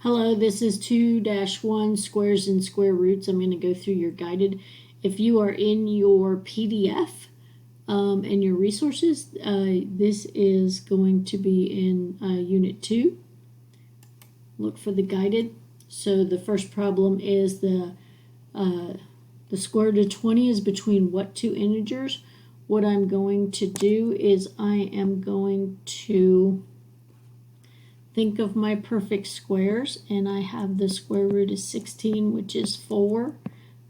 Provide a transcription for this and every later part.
Hello, this is 2-1 squares and square roots. I'm going to go through your guided. If you are in your PDF and your resources, this is going to be in Unit 2. Look for the guided. So the first problem is the square root of 20 is between what two integers? What I'm going to do is I am going to think of my perfect squares, and I have the square root of 16, which is 4,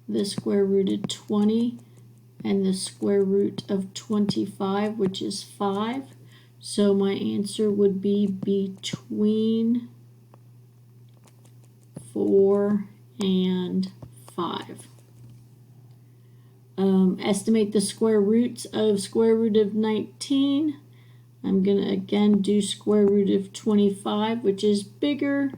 the square root of 20, and the square root of 25, which is 5. So my answer would be between 4 and 5. Estimate the square roots of square root of 19. I'm going to again do square root of 25, which is bigger,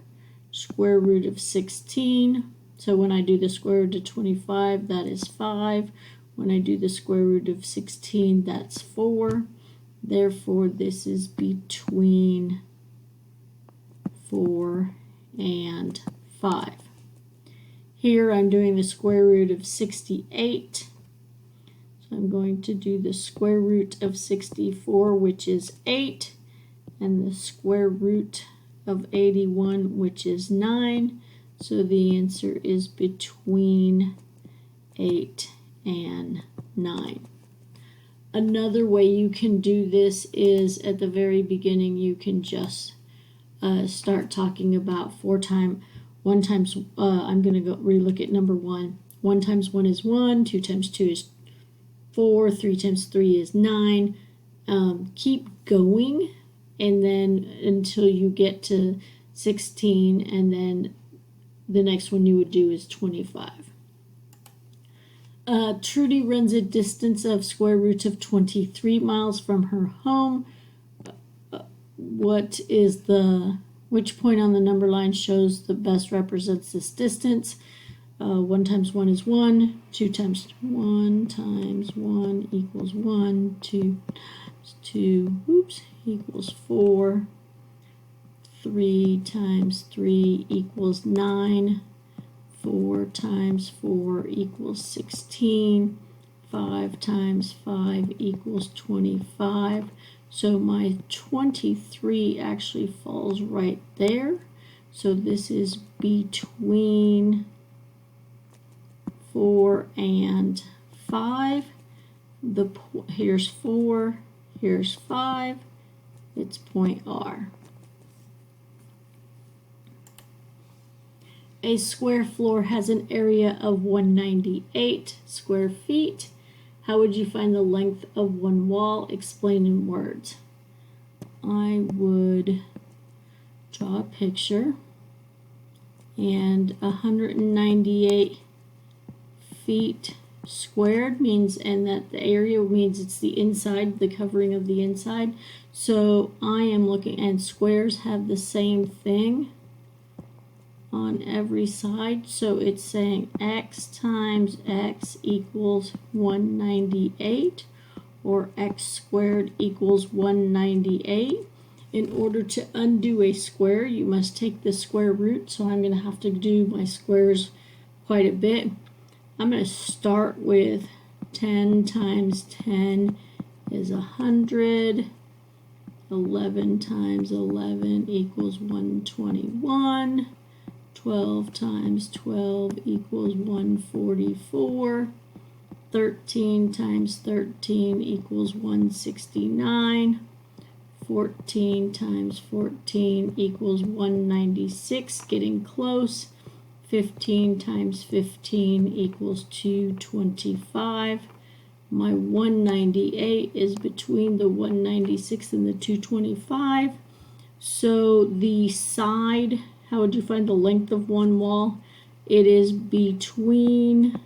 square root of 16. So when I do the square root of 25, that is 5. When I do the square root of 16, that's 4. Therefore, this is between 4 and 5. Here I'm doing the square root of 68. I'm going to do the square root of 64, which is 8, and the square root of 81, which is 9. So the answer is between 8 and 9. Another way you can do this is at the very beginning you can just start talking about 1 times, I'm going to go relook at number 1. 1 times 1 is 1, 2 times 2 is 4, 3 times 3 is 9. Keep going, and then until you get to 16, and then the next one you would do is 25. Trudy runs a distance of square root of 23 miles from her home. Which point on the number line shows the best represents this distance? 1 times 1 is 1, 2 times 1 times 1 equals 1, 2 times 2 equals 4, 3 times 3 equals 9, 4 times 4 equals 16, 5 times 5 equals 25. So my 23 actually falls right there. So this is between 4 and 5. Here's 4, here's 5. It's point R. A square floor has an area of 198 square feet. How would you find the length of one wall? Explain in words. I would draw a picture, and 198 feet squared means, and that the area means it's the inside, the covering of the inside. So I am looking, and squares have the same thing on every side. So it's saying x times x equals 198, or x squared equals 198. In order to undo a square, you must take the square root. So I'm going to have to do my squares quite a bit. I'm going to start with 10 times 10 is 100. 11 times 11 equals 121. 12 times 12 equals 144. 13 times 13 equals 169. 14 times 14 equals 196, getting close. 15 times 15 equals 225. My 198 is between the 196 and the 225. So the side, how would you find the length of one wall? It is between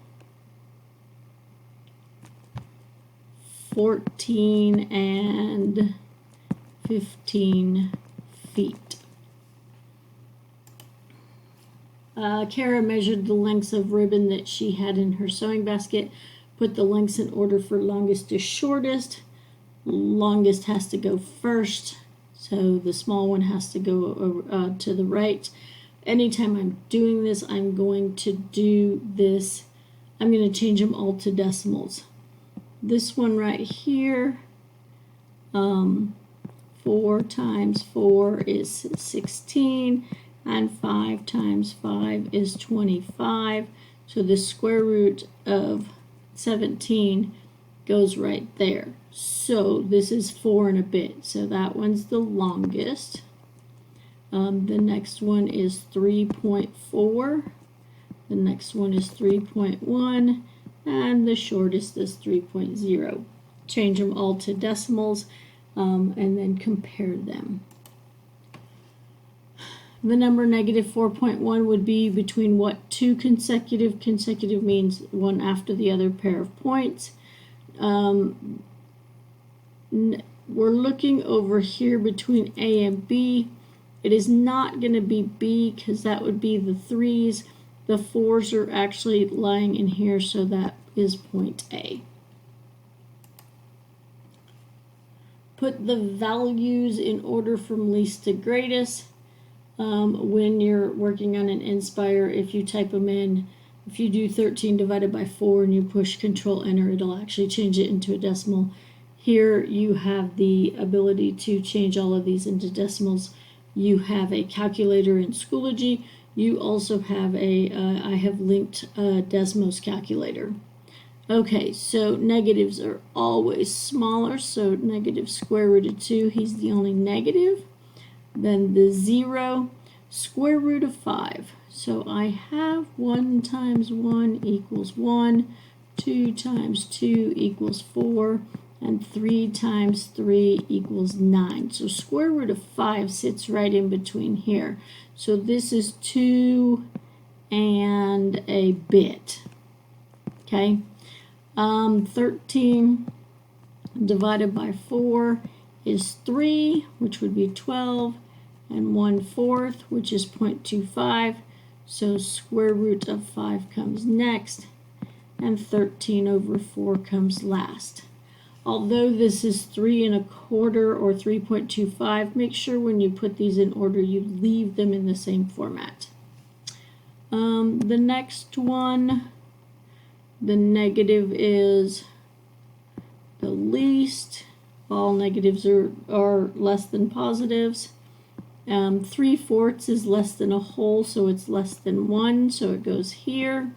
14 and 15 feet. Kara measured the lengths of ribbon that she had in her sewing basket. Put the lengths in order for longest to shortest. Longest has to go first, so the small one has to go to the right. anytime I'm doing this, I'm going to do this. I'm going to change them all to decimals. This one right here, 4 times 4 is 16, and 5 times 5 is 25. So the square root of 17 goes right there. So this is 4 and a bit. So that one's the longest. The next one is 3.4. The next one is 3.1. And the shortest is 3.0. Change them all to decimals and then compare them. The number negative 4.1 would be between what two consecutive? Consecutive means one after the other pair of points. We're looking over here between A and B. It is not going to be B because that would be the 3's. The 4's are actually lying in here, so that is point A. Put the values in order from least to greatest. When you're working on an Inspire, if you type them in, if you do 13 divided by 4 and you push Control Enter, it'll actually change it into a decimal. Here you have the ability to change all of these into decimals. You have a calculator in Schoology. You also have I have linked Desmos calculator. Okay, so negatives are always smaller, so negative square root of 2, he's the only negative. Then the 0, square root of 5. So I have 1 times 1 equals 1, 2 times 2 equals 4, and 3 times 3 equals 9. So square root of 5 sits right in between here. So this is 2 and a bit. Okay. 13 divided by 4 is 3, which would be 12, and 1/4, which is 0.25. So square root of 5 comes next, and 13 over 4 comes last. Although this is 3 1/4 or 3.25, make sure when you put these in order you leave them in the same format. The next one, the negative is the least. All negatives are less than positives. 3/4 is less than a whole, so it's less than 1, so it goes here.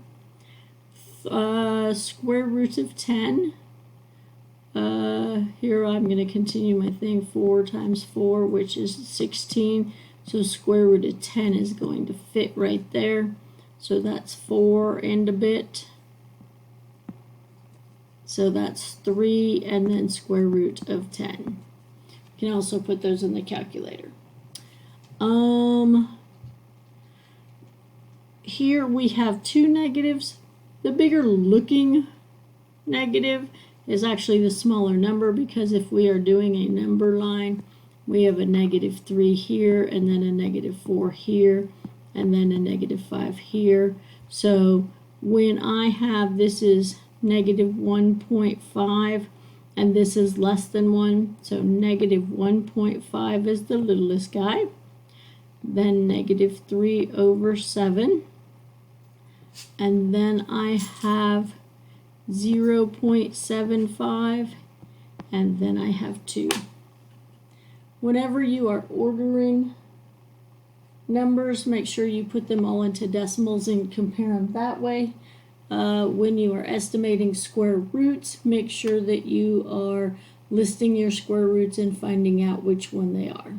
Square root of 10. Here I'm going to continue my thing. 4 times 4, which is 16. So square root of 10 is going to fit right there. So that's 4 and a bit. So that's 3 and then square root of 10. You can also put those in the calculator. Here we have 2 negatives. The bigger looking negative is actually the smaller number, because if we are doing a number line, we have a -3 here, and then a -4 here, and then a -5 here. So when I have, this is -1.5, and this is less than 1, so -1.5 is the littlest guy. Then -3 over 7, and then I have 0.75, and then I have 2. Whenever you are ordering numbers, make sure you put them all into decimals and compare them that way. When you are estimating square roots, make sure that you are listing your square roots and finding out which one they are.